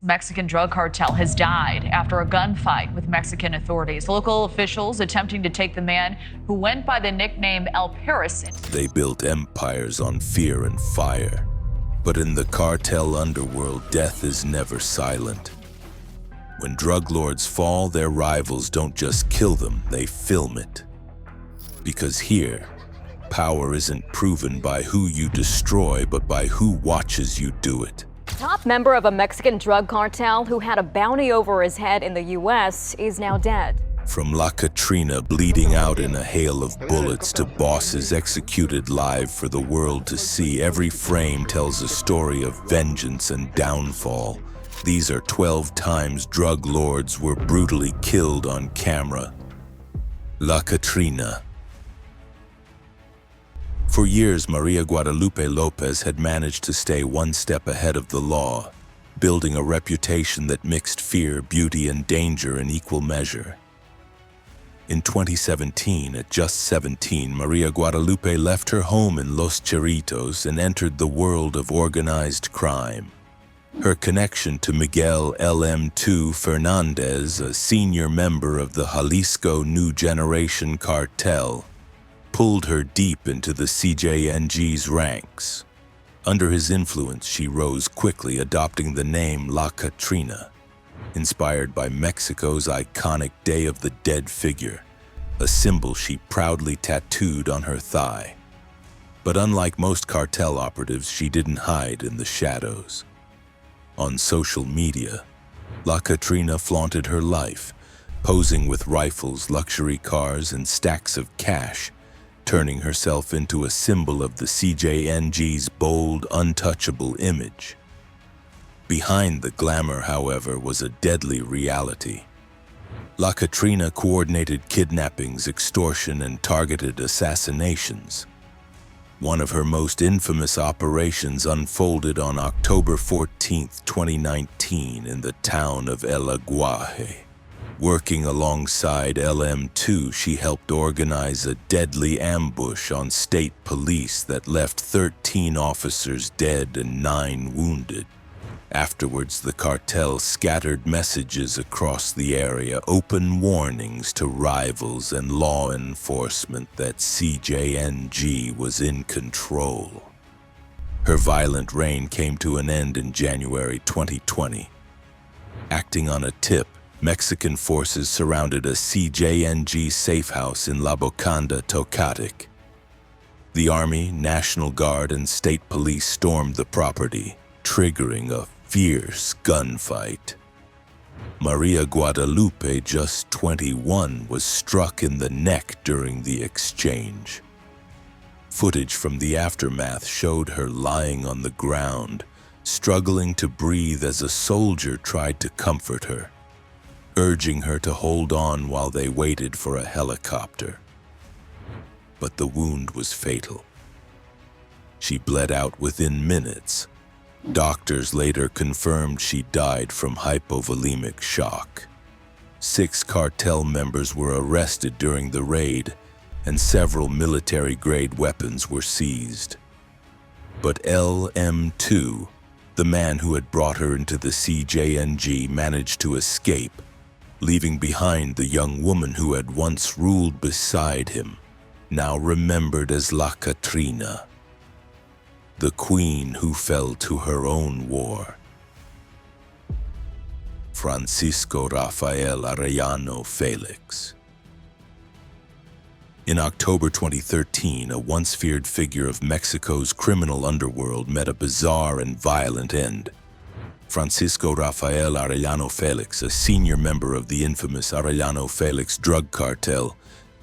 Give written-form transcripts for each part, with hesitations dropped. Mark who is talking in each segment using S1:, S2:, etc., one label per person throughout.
S1: Mexican drug cartel has died after a gunfight with Mexican authorities. Local officials attempting to take the man who went by the nickname El Peris.
S2: They built empires on fear and fire. But in the cartel underworld, death is never silent. When drug lords fall, their rivals don't just kill them, they film it. Because here, power isn't proven by who you destroy, but by who watches you do it.
S3: Top member of a Mexican drug cartel who had a bounty over his head in the U.S. is now dead.
S2: From La Catrina bleeding out in a hail of bullets to bosses executed live for the world to see, every frame tells a story of vengeance and downfall. These are 12 times drug lords were brutally killed on camera. La Catrina. For years, Maria Guadalupe Lopez had managed to stay one step ahead of the law, building a reputation that mixed fear, beauty, and danger in equal measure. In 2017, at just 17, Maria Guadalupe left her home in Los Chorritos and entered the world of organized crime. Her connection to Miguel LM2 Fernandez, a senior member of the Jalisco New Generation cartel, pulled her deep into the CJNG's ranks. Under his influence, she rose quickly, adopting the name La Catrina, inspired by Mexico's iconic Day of the Dead figure, a symbol she proudly tattooed on her thigh. But unlike most cartel operatives, she didn't hide in the shadows. On social media, La Catrina flaunted her life, posing with rifles, luxury cars, and stacks of cash, turning herself into a symbol of the CJNG's bold, untouchable image. Behind the glamour, however, was a deadly reality. La Catrina coordinated kidnappings, extortion, and targeted assassinations. One of her most infamous operations unfolded on October 14, 2019, in the town of Elvago. Working alongside LM2, she helped organize a deadly ambush on state police that left 13 officers dead and 9 wounded. Afterwards, the cartel scattered messages across the area, open warnings to rivals and law enforcement that CJNG was in control. Her violent reign came to an end in January 2020. Acting on a tip, Mexican forces surrounded a CJNG safe house in La Bocanda, Tocatec. The Army, National Guard, and state police stormed the property, triggering a fierce gunfight. Maria Guadalupe, just 21, was struck in the neck during the exchange. Footage from the aftermath showed her lying on the ground, struggling to breathe as a soldier tried to comfort her, urging her to hold on while they waited for a helicopter. But the wound was fatal. She bled out within minutes. Doctors later confirmed she died from hypovolemic shock. 6 cartel members were arrested during the raid, and several military-grade weapons were seized. But LM2, the man who had brought her into the CJNG, managed to escape, leaving behind the young woman who had once ruled beside him, now remembered as La Catrina, the queen who fell to her own war. Francisco Rafael Arellano Felix. In October 2013, a once feared figure of Mexico's criminal underworld met a bizarre and violent end. Francisco Rafael Arellano Felix, a senior member of the infamous Arellano Felix drug cartel,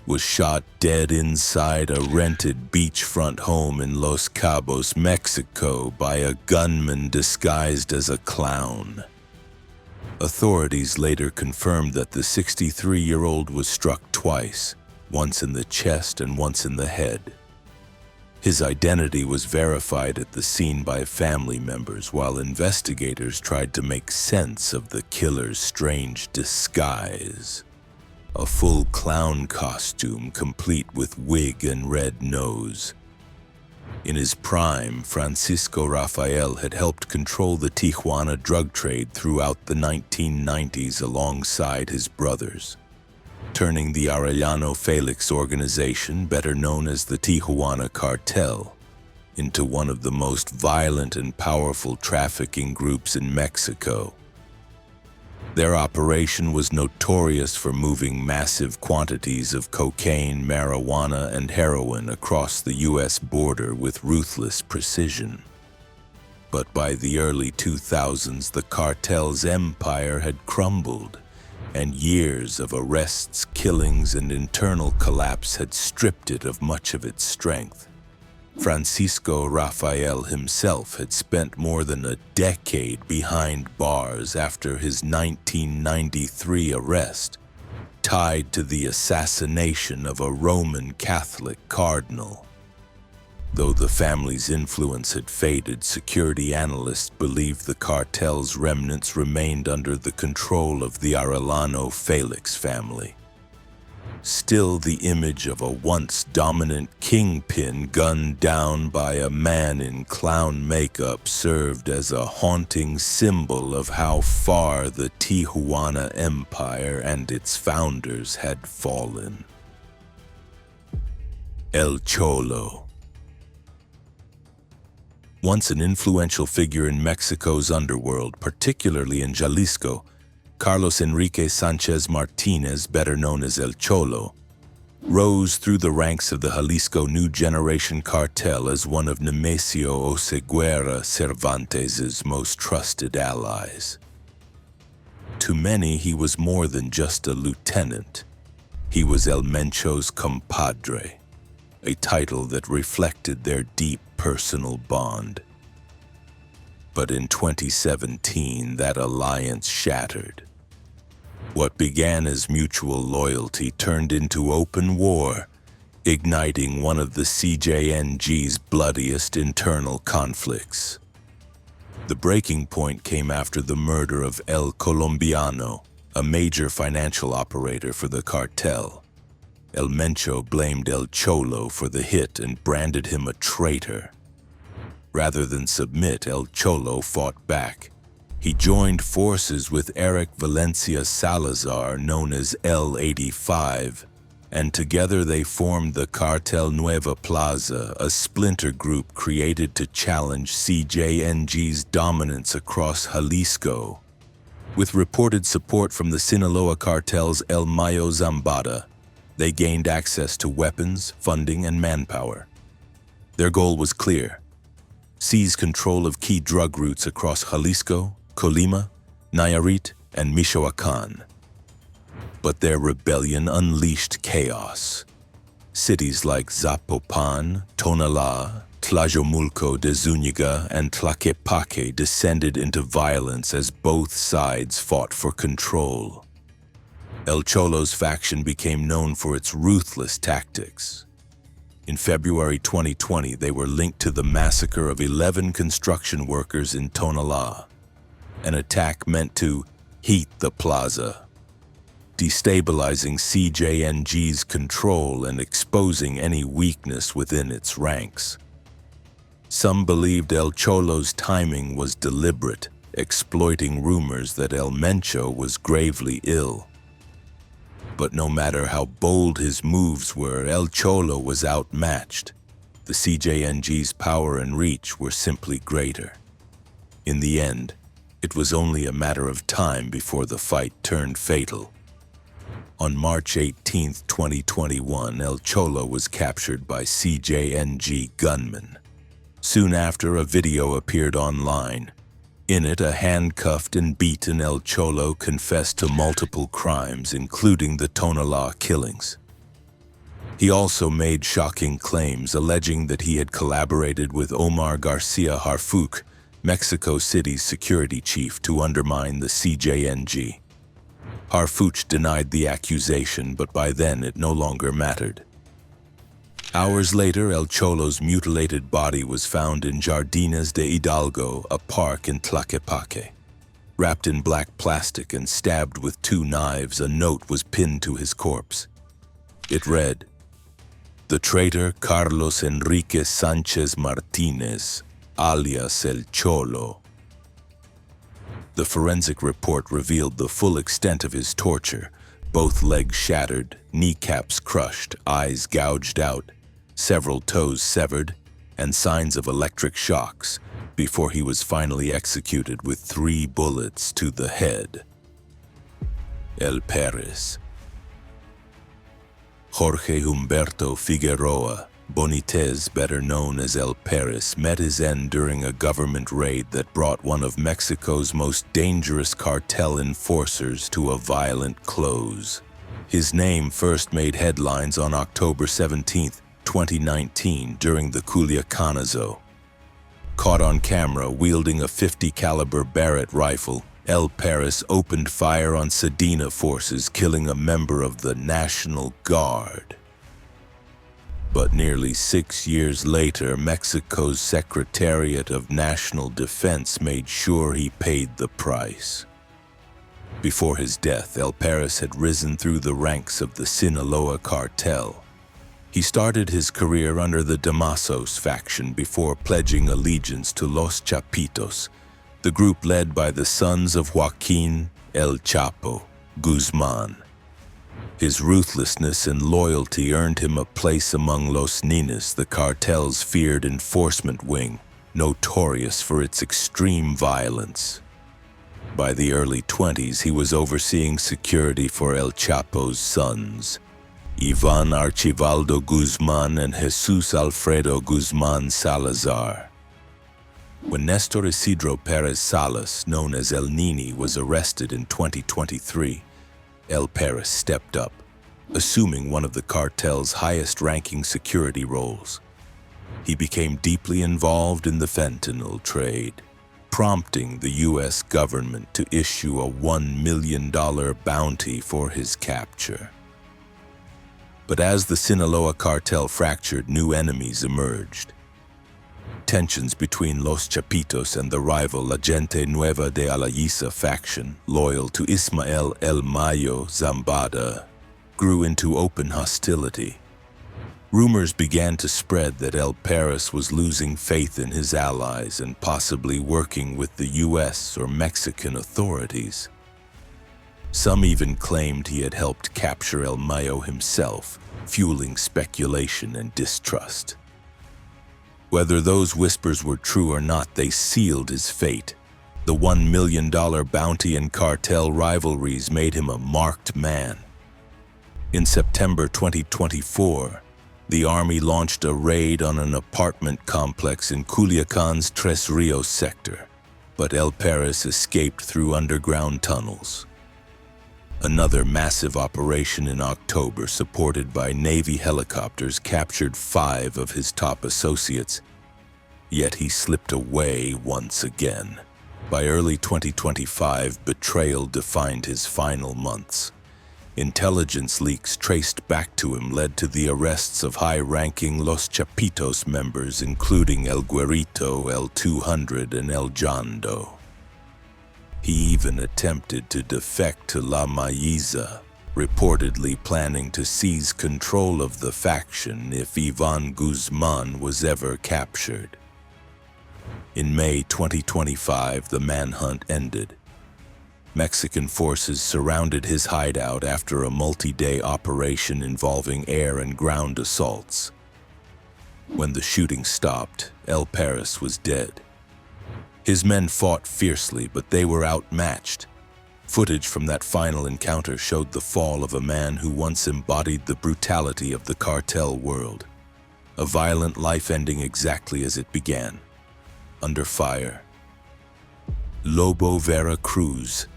S2: was shot dead inside a rented beachfront home in Los Cabos, Mexico, by a gunman disguised as a clown. Authorities later confirmed that the 63-year-old was struck twice, once in the chest and once in the head. His identity was verified at the scene by family members, while investigators tried to make sense of the killer's strange disguise. A full clown costume complete with wig and red nose. In his prime, Francisco Rafael had helped control the Tijuana drug trade throughout the 1990s alongside his brothers, turning the Arellano Felix organization, better known as the Tijuana cartel, into one of the most violent and powerful trafficking groups in Mexico. Their operation was notorious for moving massive quantities of cocaine, marijuana, and heroin across the U.S. border with ruthless precision. But by the early 2000s, the cartel's empire had crumbled, and years of arrests, killings, and internal collapse had stripped it of much of its strength. Francisco Rafael himself had spent more than a decade behind bars after his 1993 arrest, tied to the assassination of a Roman Catholic cardinal. Though the family's influence had faded, security analysts believed the cartel's remnants remained under the control of the Arellano Felix family. Still, the image of a once dominant kingpin gunned down by a man in clown makeup served as a haunting symbol of how far the Tijuana empire and its founders had fallen. El Cholo. Once an influential figure in Mexico's underworld, particularly in Jalisco, Carlos Enrique Sanchez Martinez, better known as El Cholo, rose through the ranks of the Jalisco New Generation cartel as one of Nemesio Oseguera Cervantes's most trusted allies. To many, he was more than just a lieutenant. He was El Mencho's compadre, a title that reflected their deep personal bond. But in 2017, that alliance shattered. What began as mutual loyalty turned into open war, igniting one of the CJNG's bloodiest internal conflicts. The breaking point came after the murder of El Colombiano, a major financial operator for the cartel. El Mencho blamed El Cholo for the hit and branded him a traitor. Rather than submit, El Cholo fought back. He joined forces with Eric Valencia Salazar, known as L85, and together they formed the Cartel Nueva Plaza, a splinter group created to challenge CJNG's dominance across Jalisco. With reported support from the Sinaloa cartel's El Mayo Zambada, they gained access to weapons, funding, and manpower. Their goal was clear: seize control of key drug routes across Jalisco, Colima, Nayarit, and Michoacán. But their rebellion unleashed chaos. Cities like Zapopan, Tonalá, Tlajomulco de Zúñiga, and Tlaquepaque descended into violence as both sides fought for control. El Cholo's faction became known for its ruthless tactics. In February 2020, they were linked to the massacre of 11 construction workers in Tonalá, an attack meant to heat the plaza, destabilizing CJNG's control and exposing any weakness within its ranks. Some believed El Cholo's timing was deliberate, exploiting rumors that El Mencho was gravely ill. But no matter how bold his moves were, El Cholo was outmatched. The CJNG's power and reach were simply greater. In the end, it was only a matter of time before the fight turned fatal. On March 18, 2021, El Cholo was captured by CJNG gunmen. Soon after, a video appeared online. In it, a handcuffed and beaten El Cholo confessed to multiple crimes, including the Tonalá killings. He also made shocking claims, alleging that he had collaborated with Omar Garcia Harfuch, Mexico City's security chief, to undermine the CJNG. Harfuch denied the accusation, but by then it no longer mattered. Hours later, El Cholo's mutilated body was found in Jardines de Hidalgo, a park in Tlaquepaque. Wrapped in black plastic and stabbed with 2 knives, a note was pinned to his corpse. It read, The traitor Carlos Enrique Sanchez Martinez, alias El Cholo. The forensic report revealed the full extent of his torture, both legs shattered, kneecaps crushed, eyes gouged out, several toes severed, and signs of electric shocks, before he was finally executed with 3 bullets to the head. El Peris. Jorge Humberto Figueroa Bonitez, better known as El Peris, met his end during a government raid that brought one of Mexico's most dangerous cartel enforcers to a violent close. His name first made headlines on October 17, 2019, during the Culiacanazo. Caught on camera wielding a .50 caliber Barrett rifle, El Peris opened fire on Sedena forces, killing a member of the National Guard. But nearly 6 years later, Mexico's Secretariat of National Defense made sure he paid the price. Before his death, El Peris had risen through the ranks of the Sinaloa cartel. He started his career under the Damasos faction before pledging allegiance to Los Chapitos, the group led by the sons of Joaquin El Chapo Guzman. His ruthlessness and loyalty earned him a place among Los Ninas, the cartel's feared enforcement wing, notorious for its extreme violence. By the early 20s, he was overseeing security for El Chapo's sons, Ivan Archivaldo Guzman and Jesus Alfredo Guzman Salazar. When Nestor Isidro Perez Salas, known as El Nini, was arrested in 2023, El Peris stepped up, assuming one of the cartel's highest-ranking security roles. He became deeply involved in the fentanyl trade, prompting the U.S. government to issue a $1 million bounty for his capture. But as the Sinaloa cartel fractured, new enemies emerged. Tensions between Los Chapitos and the rival La Gente Nueva de Alayisa faction, loyal to Ismael El Mayo Zambada, grew into open hostility. Rumors began to spread that El Peris was losing faith in his allies and possibly working with the U.S. or Mexican authorities. Some even claimed he had helped capture El Mayo himself, fueling speculation and distrust. Whether those whispers were true or not, they sealed his fate. The $1 million bounty and cartel rivalries made him a marked man. In September 2024, the army launched a raid on an apartment complex in Culiacan's Tres Rios sector, but El Peris escaped through underground tunnels. Another massive operation in October, supported by Navy helicopters, captured 5 of his top associates, yet he slipped away once again. By early 2025, betrayal defined his final months. Intelligence leaks traced back to him led to the arrests of high-ranking Los Chapitos members, including El Guerrito, El 200, and El Jondo. He even attempted to defect to La Meza, reportedly planning to seize control of the faction if Ivan Guzman was ever captured. In May 2025, the manhunt ended. Mexican forces surrounded his hideout after a multi-day operation involving air and ground assaults. When the shooting stopped, El Peris was dead. His men fought fiercely, but they were outmatched. Footage from that final encounter showed the fall of a man who once embodied the brutality of the cartel world. A violent life ending exactly as it began, under fire. Lobo Vera Cruz.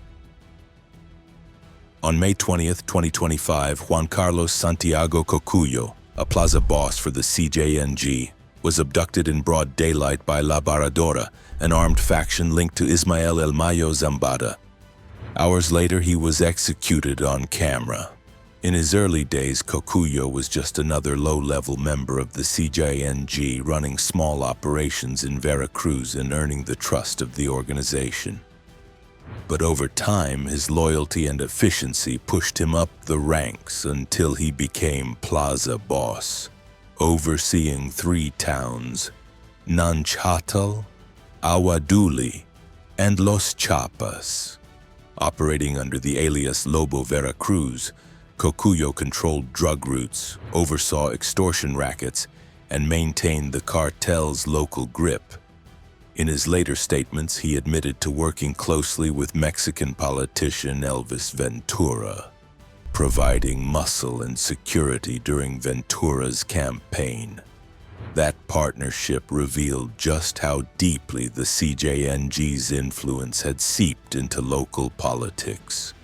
S2: On May 20th, 2025, Juan Carlos Santiago Cocuyo, a plaza boss for the CJNG, was abducted in broad daylight by La Barradora, an armed faction linked to Ismael El Mayo Zambada. Hours later, he was executed on camera. In his early days, Cocuyo was just another low-level member of the CJNG, running small operations in Veracruz and earning the trust of the organization. But over time, his loyalty and efficiency pushed him up the ranks until he became plaza boss. overseeing 3 towns, Nanchatal, Awaduli, and Los Chapas. Operating under the alias Lobo Vera Cruz, Cocuyo controlled drug routes, oversaw extortion rackets, and maintained the cartel's local grip. In his later statements, he admitted to working closely with Mexican politician Elvis Ventura, providing muscle and security during Ventura's campaign. That partnership revealed just how deeply the CJNG's influence had seeped into local politics.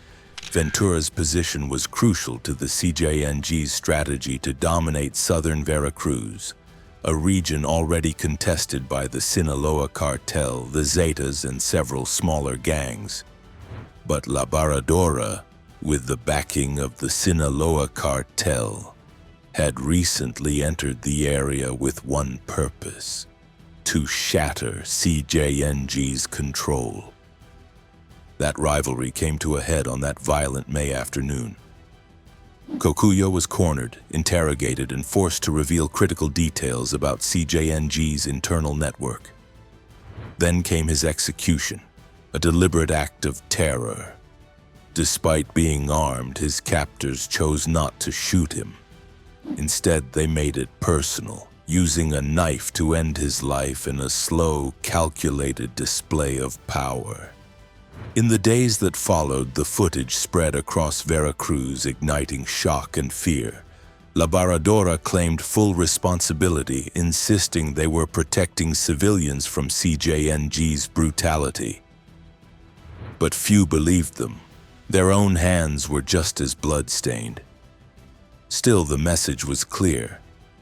S2: Ventura's position was crucial to the CJNG's strategy to dominate southern Veracruz, a region already contested by the Sinaloa cartel, the Zetas, and several smaller gangs. But La Barradora, with the backing of the Sinaloa cartel, had recently entered the area with one purpose: to shatter CJNG's control. That rivalry came to a head on that violent May afternoon. Cocuyo was cornered, interrogated, and forced to reveal critical details about CJNG's internal network. Then came his execution, a deliberate act of terror. Despite being armed, his captors chose not to shoot him. Instead, they made it personal, using a knife to end his life in a slow, calculated display of power. In the days that followed, the footage spread across Veracruz, igniting shock and fear. La Barradora claimed full responsibility, insisting they were protecting civilians from CJNG's brutality. But few believed them. Their own hands were just as blood-stained. Still, the message was clear.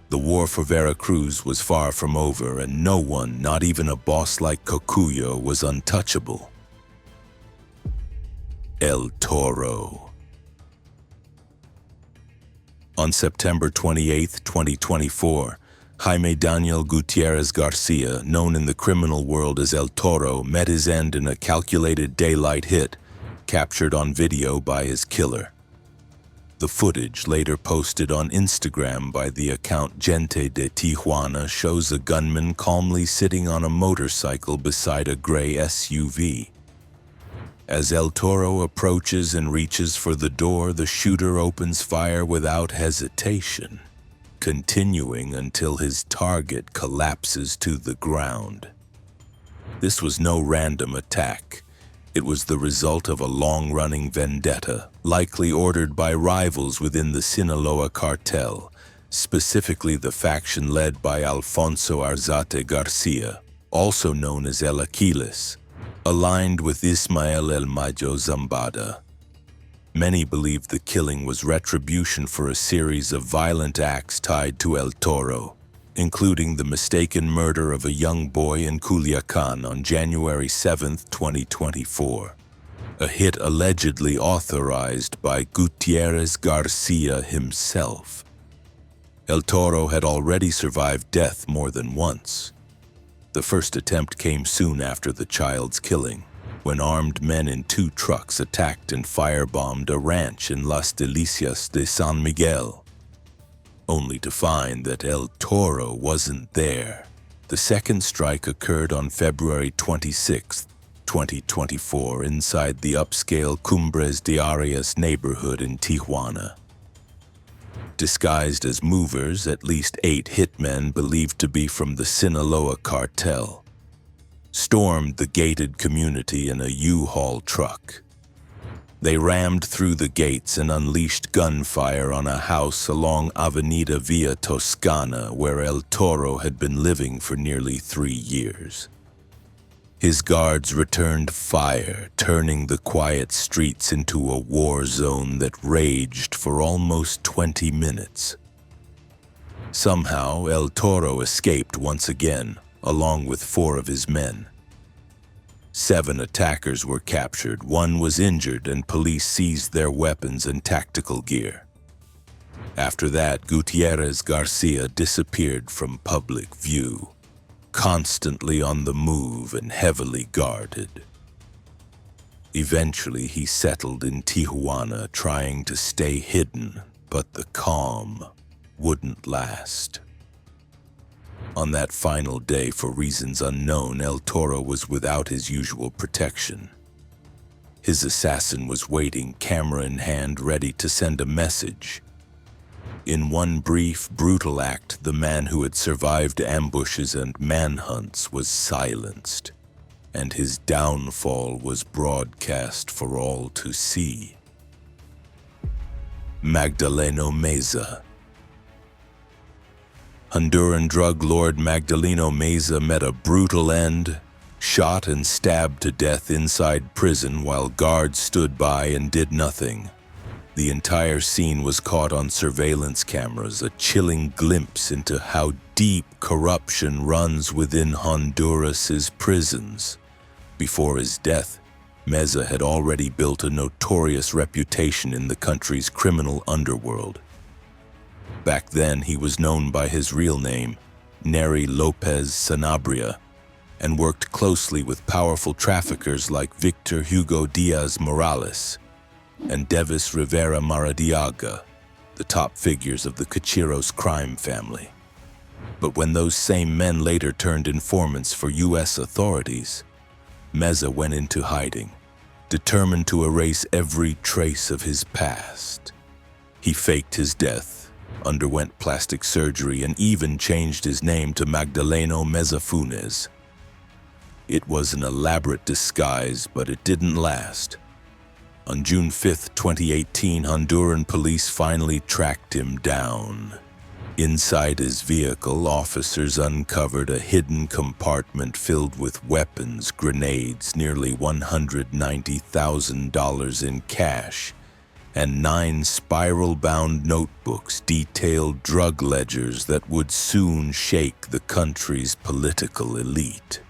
S2: The war for Veracruz was far from over, and no one, not even a boss like Cocuyo, was untouchable. El Toro. On September 28, 2024, Jaime Daniel Gutierrez Garcia, known in the criminal world as El Toro, met his end in a calculated daylight hit, captured on video by his killer. The footage, later posted on Instagram by the account Gente de Tijuana, shows a gunman calmly sitting on a motorcycle beside a gray SUV. As El Toro approaches and reaches for the door, the shooter opens fire without hesitation, continuing until his target collapses to the ground. This was no random attack. It was the result of a long-running vendetta, likely ordered by rivals within the Sinaloa cartel, specifically the faction led by Alfonso Arzate Garcia, also known as El Aquiles, aligned with Ismael El Mayo Zambada. Many believe the killing was retribution for a series of violent acts tied to El Toro, including the mistaken murder of a young boy in Culiacan on January 7, 2024, a hit allegedly authorized by Gutierrez Garcia himself. El Toro had already survived death more than once. The first attempt came soon after the child's killing, when armed men in 2 trucks attacked and firebombed a ranch in Las Delicias de San Miguel, only to find that El Toro wasn't there. The second strike occurred on February 26, 2024, inside the upscale Cumbres de Arias neighborhood in Tijuana. Disguised as movers, at least 8 hitmen believed to be from the Sinaloa cartel stormed the gated community in a U-Haul truck. They rammed through the gates and unleashed gunfire on a house along Avenida Via Toscana where El Toro had been living for nearly 3 years. His guards returned fire, turning the quiet streets into a war zone that raged for almost 20 minutes. Somehow, El Toro escaped once again, along with 4 of his men. 7 attackers were captured, 1 was injured, and police seized their weapons and tactical gear. After that, Gutierrez Garcia disappeared from public view, constantly on the move and heavily guarded. Eventually, he settled in Tijuana, trying to stay hidden, but the calm wouldn't last. On that final day, for reasons unknown, El Toro was without his usual protection. His assassin was waiting, camera in hand, ready to send a message. In one brief, brutal act, the man who had survived ambushes and manhunts was silenced, and his downfall was broadcast for all to see. Magdaleno Meza. Honduran drug lord Magdaleno Meza met a brutal end, shot and stabbed to death inside prison while guards stood by and did nothing. The entire scene was caught on surveillance cameras, a chilling glimpse into how deep corruption runs within Honduras's prisons. Before his death, Meza had already built a notorious reputation in the country's criminal underworld. Back then, he was known by his real name, Neri Lopez Sanabria, and worked closely with powerful traffickers like Victor Hugo Diaz Morales and Devis Rivera Maradiaga, the top figures of the Cachiros crime family. But when those same men later turned informants for U.S. authorities, Meza went into hiding, determined to erase every trace of his past. He faked his death, underwent plastic surgery, and even changed his name to Magdaleno Meza Funes. It was an elaborate disguise, but it didn't last. On June 5, 2018, Honduran police finally tracked him down. Inside his vehicle, officers uncovered a hidden compartment filled with weapons, grenades, nearly $190,000 in cash, and 9 spiral-bound notebooks detailed drug ledgers that would soon shake the country's political elite.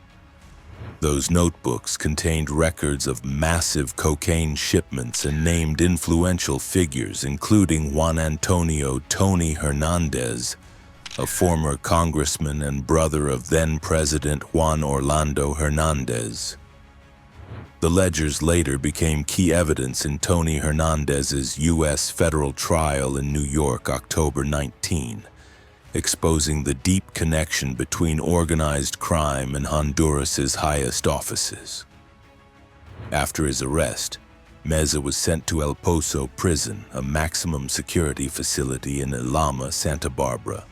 S2: Those notebooks contained records of massive cocaine shipments and named influential figures, including Juan Antonio Tony Hernandez, a former congressman and brother of then-President Juan Orlando Hernandez. The ledgers later became key evidence in Tony Hernandez's U.S. federal trial in New York, October 19. Exposing the deep connection between organized crime and Honduras's highest offices. After his arrest, Meza was sent to El Pozo prison, a maximum security facility in Ilama, Santa Barbara.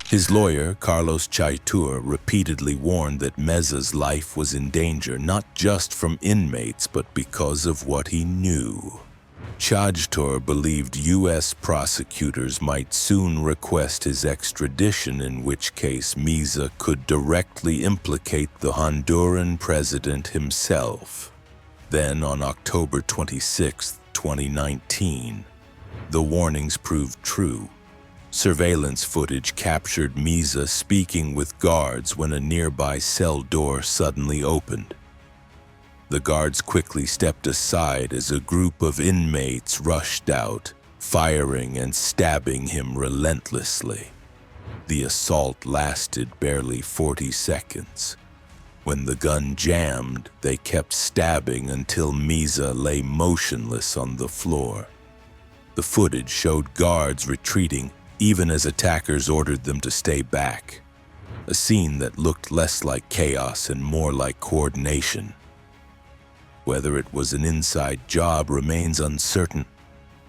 S2: His lawyer, Carlos Chaitur, repeatedly warned that Meza's life was in danger, not just from inmates, but because of what he knew. Chajtor believed U.S. prosecutors might soon request his extradition, in which case Meza could directly implicate the Honduran president himself. Then, on October 26, 2019, the warnings proved true. Surveillance footage captured Meza speaking with guards when a nearby cell door suddenly opened. The guards quickly stepped aside as a group of inmates rushed out, firing and stabbing him relentlessly. The assault lasted barely 40 seconds. When the gun jammed, they kept stabbing until Meza lay motionless on the floor. The footage showed guards retreating even as attackers ordered them to stay back. A scene that looked less like chaos and more like coordination. Whether it was an inside job remains uncertain,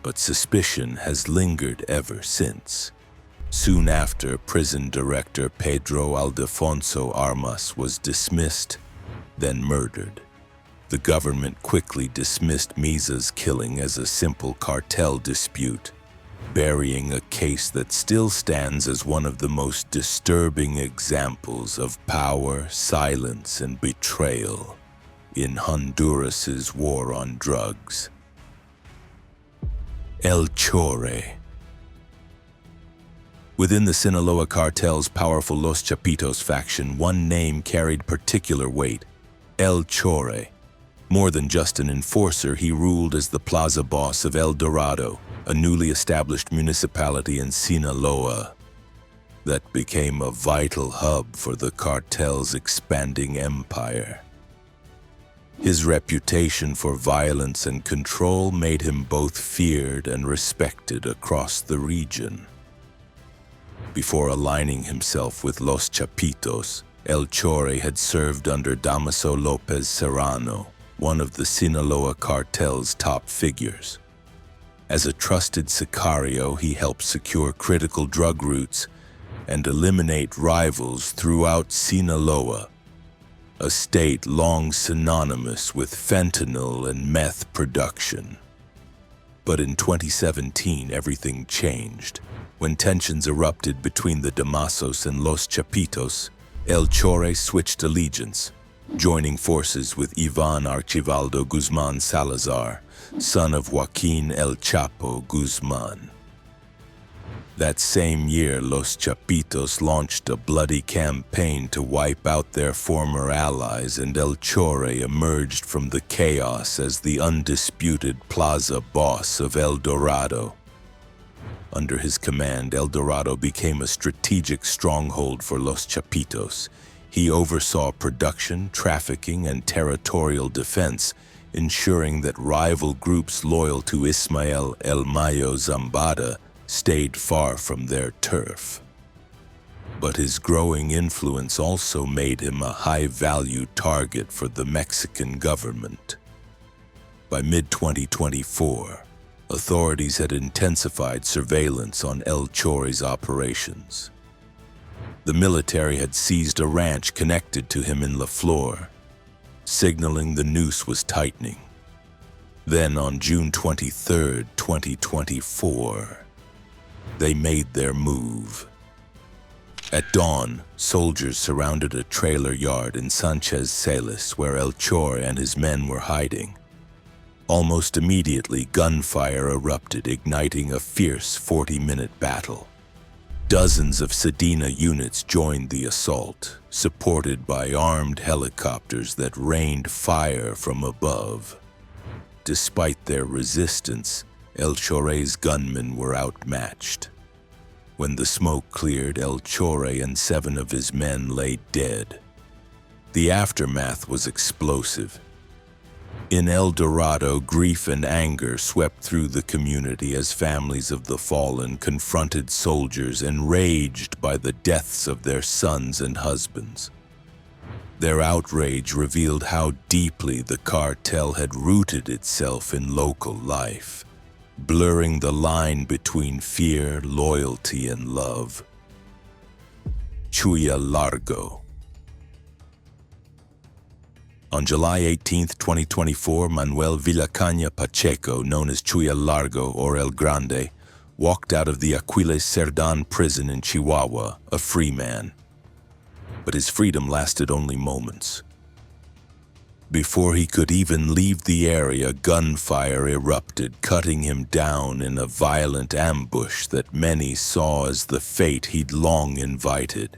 S2: but suspicion has lingered ever since. Soon after, prison director Pedro Aldefonso Armas was dismissed, then murdered. The government quickly dismissed Meza's killing as a simple cartel dispute, burying a case that still stands as one of the most disturbing examples of power, silence, and betrayal in Honduras's war on drugs. El Chore. Within the Sinaloa cartel's powerful Los Chapitos faction, one name carried particular weight: El Chore. More than just an enforcer, he ruled as the plaza boss of El Dorado, a newly established municipality in Sinaloa that became a vital hub for the cartel's expanding empire. His reputation for violence and control made him both feared and respected across the region. Before aligning himself with Los Chapitos, El Chore had served under Damaso Lopez Serrano, one of the Sinaloa cartel's top figures. As a trusted sicario, he helped secure critical drug routes and eliminate rivals throughout Sinaloa, a state long synonymous with fentanyl and meth production. But in 2017, everything changed. When tensions erupted between the Damasos and Los Chapitos, El Chore switched allegiance, joining forces with Ivan Archivaldo Guzman Salazar, son of Joaquin El Chapo Guzman. That same year, Los Chapitos launched a bloody campaign to wipe out their former allies, and El Chore emerged from the chaos as the undisputed plaza boss of El Dorado. Under his command, El Dorado became a strategic stronghold for Los Chapitos. He oversaw production, trafficking, and territorial defense, ensuring that rival groups loyal to Ismael El Mayo Zambada stayed far from their turf. But his growing influence also made him a high-value target for the Mexican government. By mid-2024, authorities had intensified surveillance on El Chore's operations. The military had seized a ranch connected to him in La Flor, signaling the noose was tightening. Then on June 23, 2024, they made their move. At dawn, soldiers surrounded a trailer yard in Sanchez Celis where El Chore and his men were hiding. Almost immediately, gunfire erupted, igniting a fierce 40-minute battle. Dozens of Sedena units joined the assault, supported by armed helicopters that rained fire from above. Despite their resistance, El Chore's gunmen were outmatched. When the smoke cleared, El Chore and 7 of his men lay dead. The aftermath was explosive. In El Dorado, grief and anger swept through the community as families of the fallen confronted soldiers enraged by the deaths of their sons and husbands. Their outrage revealed how deeply the cartel had rooted itself in local life, blurring the line between fear, loyalty, and love. Chuya Largo. On July 18, 2024, Manuel Villacaña Pacheco, known as Chuya Largo or El Grande, walked out of the Aquiles Cerdán prison in Chihuahua, a free man. But his freedom lasted only moments. Before he could even leave the area, gunfire erupted, cutting him down in a violent ambush that many saw as the fate he'd long invited.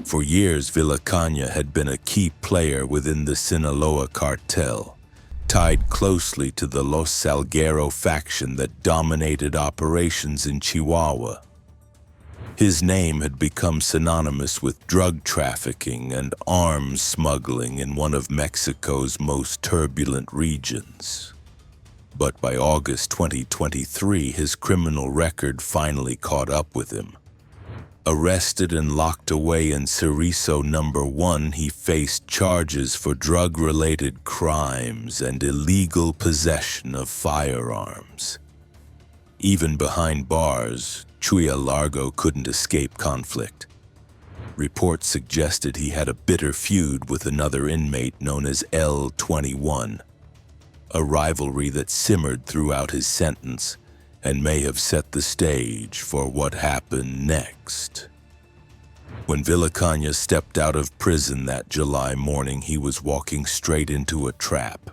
S2: For years, Villacaña had been a key player within the Sinaloa cartel, tied closely to the Los Salguero faction that dominated operations in Chihuahua. His name had become synonymous with drug trafficking and arms smuggling in one of Mexico's most turbulent regions. But by August 2023, his criminal record finally caught up with him. Arrested and locked away in Cerezo No. 1, he faced charges for drug-related crimes and illegal possession of firearms. Even behind bars, Chuya Largo couldn't escape conflict. Reports suggested he had a bitter feud with another inmate known as L21, a rivalry that simmered throughout his sentence and may have set the stage for what happened next. When Villacaña stepped out of prison that July morning, he was walking straight into a trap.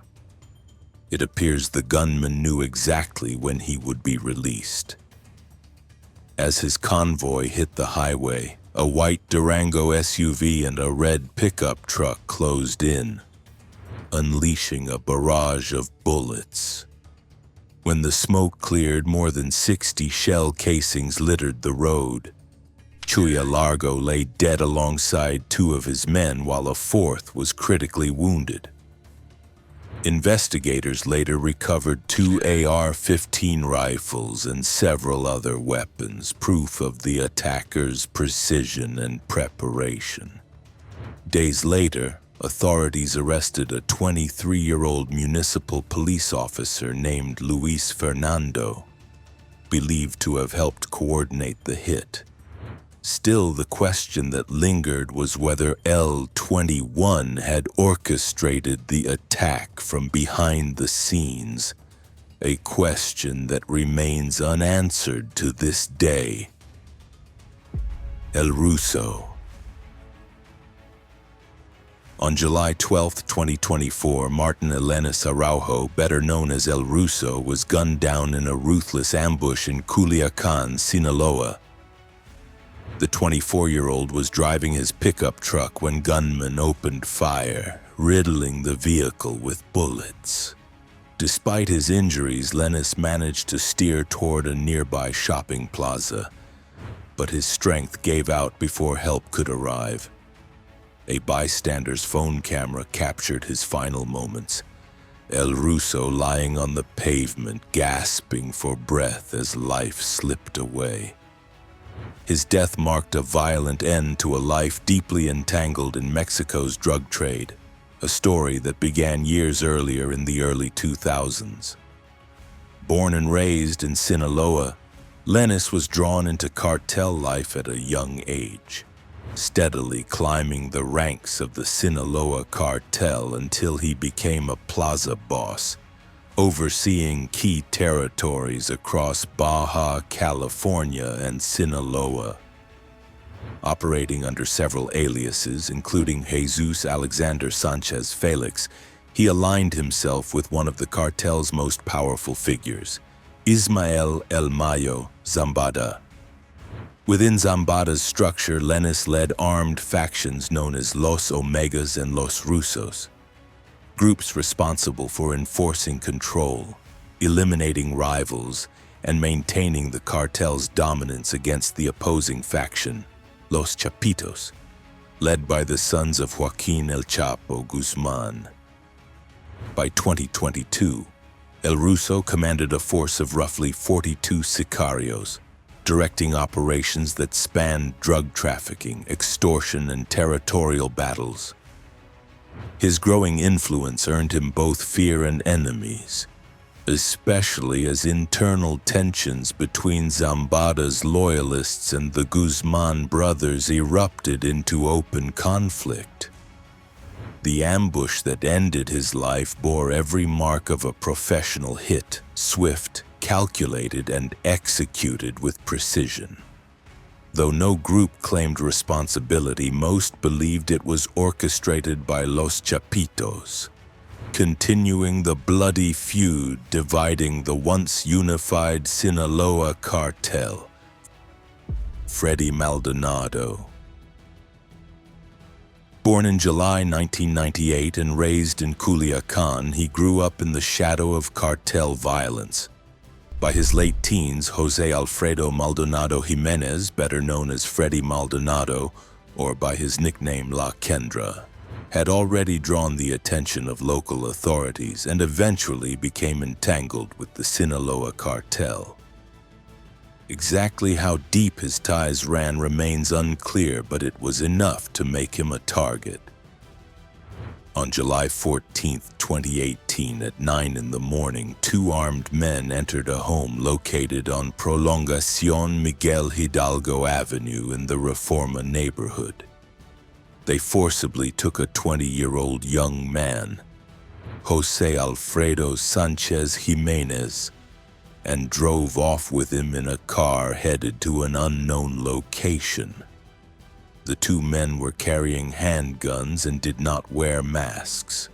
S2: It appears the gunman knew exactly when he would be released. As his convoy hit the highway, a white Durango SUV and a red pickup truck closed in, unleashing a barrage of bullets. When the smoke cleared, more than 60 shell casings littered the road. Chuya Largo lay dead alongside 2 of his men, while a 4th was critically wounded. Investigators later recovered 2 AR-15 rifles and several other weapons, proof of the attacker's precision and preparation. Days later, authorities arrested a 23-year-old municipal police officer named Luis Fernando, believed to have helped coordinate the hit. Still, the question that lingered was whether L21 had orchestrated the attack from behind the scenes, a question that remains unanswered to this day. El Russo. On July 12, 2024, Martin Elenis Araujo, better known as El Russo, was gunned down in a ruthless ambush in Culiacan, Sinaloa. The 24-year-old was driving his pickup truck when gunmen opened fire, riddling the vehicle with bullets. Despite his injuries, Lenis managed to steer toward a nearby shopping plaza, but his strength gave out before help could arrive. A bystander's phone camera captured his final moments. El Russo lying on the pavement, gasping for breath as life slipped away. His death marked a violent end to a life deeply entangled in Mexico's drug trade, a story that began years earlier in the early 2000s. Born and raised in Sinaloa, Lenis was drawn into cartel life at a young age, steadily climbing the ranks of the Sinaloa cartel until he became a plaza boss, overseeing key territories across Baja California and Sinaloa. Operating under several aliases, including Jesus Alexander Sanchez Felix, he aligned himself with one of the cartel's most powerful figures, Ismael El Mayo Zambada. Within Zambada's structure, Lenis led armed factions known as Los Omegas and Los Russos, groups responsible for enforcing control, eliminating rivals, and maintaining the cartel's dominance against the opposing faction, Los Chapitos, led by the sons of Joaquin El Chapo Guzman. By 2022, El Russo commanded a force of roughly 42 sicarios, directing operations that spanned drug trafficking, extortion, and territorial battles. His growing influence earned him both fear and enemies, especially as internal tensions between Zambada's loyalists and the Guzman brothers erupted into open conflict. The ambush that ended his life bore every mark of a professional hit, swift, calculated, and executed with precision. Though no group claimed responsibility, most believed it was orchestrated by Los Chapitos, continuing the bloody feud dividing the once unified Sinaloa cartel. Freddy Maldonado. Born in July 1998 and raised in Culiacan, he grew up in the shadow of cartel violence. By his late teens, Jose Alfredo Maldonado Jimenez, better known as Freddy Maldonado, or by his nickname La Kendra, had already drawn the attention of local authorities and eventually became entangled with the Sinaloa cartel. Exactly how deep his ties ran remains unclear, but it was enough to make him a target. On July 14, 2018, at 9 in the morning, 2 armed men entered a home located on Prolongacion Miguel Hidalgo Avenue in the Reforma neighborhood. They forcibly took a 20-year-old young man, Jose Alfredo Sanchez Jimenez, and drove off with him in a car headed to an unknown location. The 2 men were carrying handguns and did not wear masks.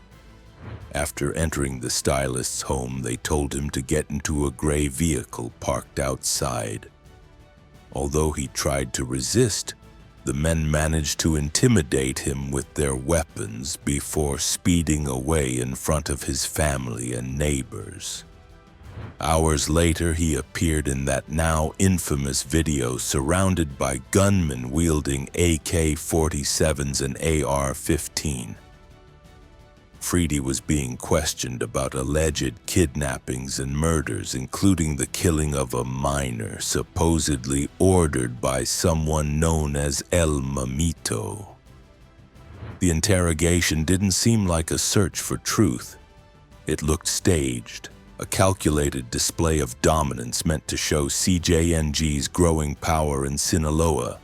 S2: After entering the stylist's home, they told him to get into a gray vehicle parked outside. Although he tried to resist, the men managed to intimidate him with their weapons before speeding away in front of his family and neighbors. Hours later, he appeared in that now infamous video surrounded by gunmen wielding AK-47s and AR-15. Freedy was being questioned about alleged kidnappings and murders, including the killing of a minor supposedly ordered by someone known as El Mamito. The interrogation didn't seem like a search for truth. It looked staged, a calculated display of dominance meant to show CJNG's growing power in Sinaloa.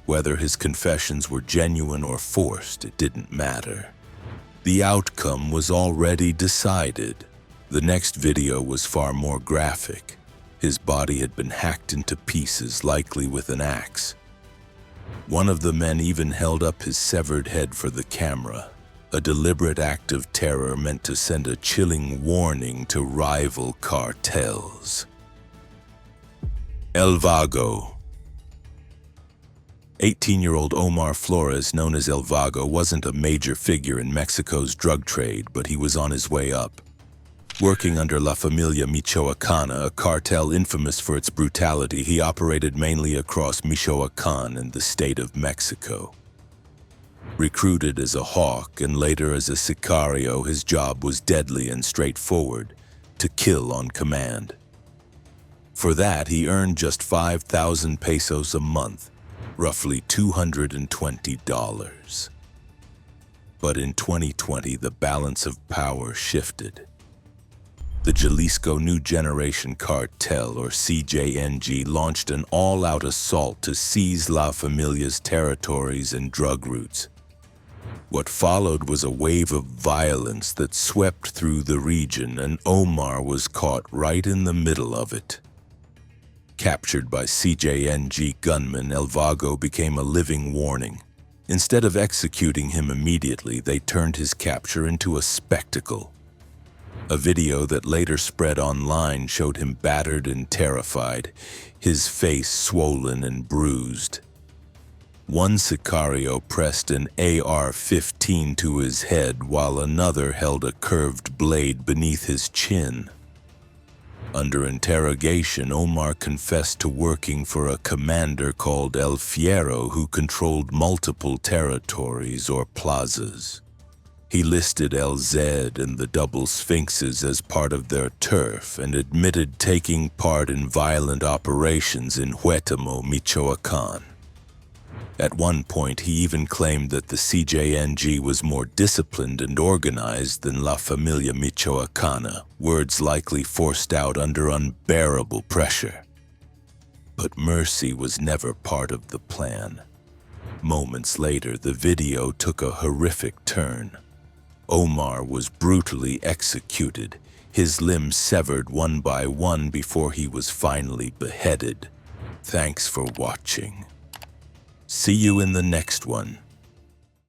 S2: Whether his confessions were genuine or forced, it didn't matter. The outcome was already decided. The next video was far more graphic. His body had been hacked into pieces, likely with an axe. One of the men even held up his severed head for the camera, a deliberate act of terror meant to send a chilling warning to rival cartels. Elvago. 18-year-old Omar Flores, known as Elvago, wasn't a major figure in Mexico's drug trade, but he was on his way up. Working under La Familia Michoacana, a cartel infamous for its brutality, he operated mainly across Michoacan and the state of Mexico. Recruited as a hawk and later as a sicario, his job was deadly and straightforward: to kill on command. For that, he earned just 5,000 pesos a month, roughly $220. But in 2020, the balance of power shifted. The Jalisco New Generation Cartel, or CJNG, launched an all-out assault to seize La Familia's territories and drug routes. What followed was a wave of violence that swept through the region, and Omar was caught right in the middle of it. Captured by CJNG gunmen, Elvago became a living warning. Instead of executing him immediately, they turned his capture into a spectacle. A video that later spread online showed him battered and terrified, his face swollen and bruised. One sicario pressed an AR-15 to his head, while another held a curved blade beneath his chin. Under interrogation, Omar confessed to working for a commander called El Fiero who controlled multiple territories or plazas. He listed LZ and the Double Sphinxes as part of their turf and admitted taking part in violent operations in Huetamo, Michoacan. At one point, he even claimed that the CJNG was more disciplined and organized than La Familia Michoacana, words likely forced out under unbearable pressure. But mercy was never part of the plan. Moments later, the video took a horrific turn. Omar was brutally executed, his limbs severed one by one before he was finally beheaded. Thanks for watching. See you in the next one.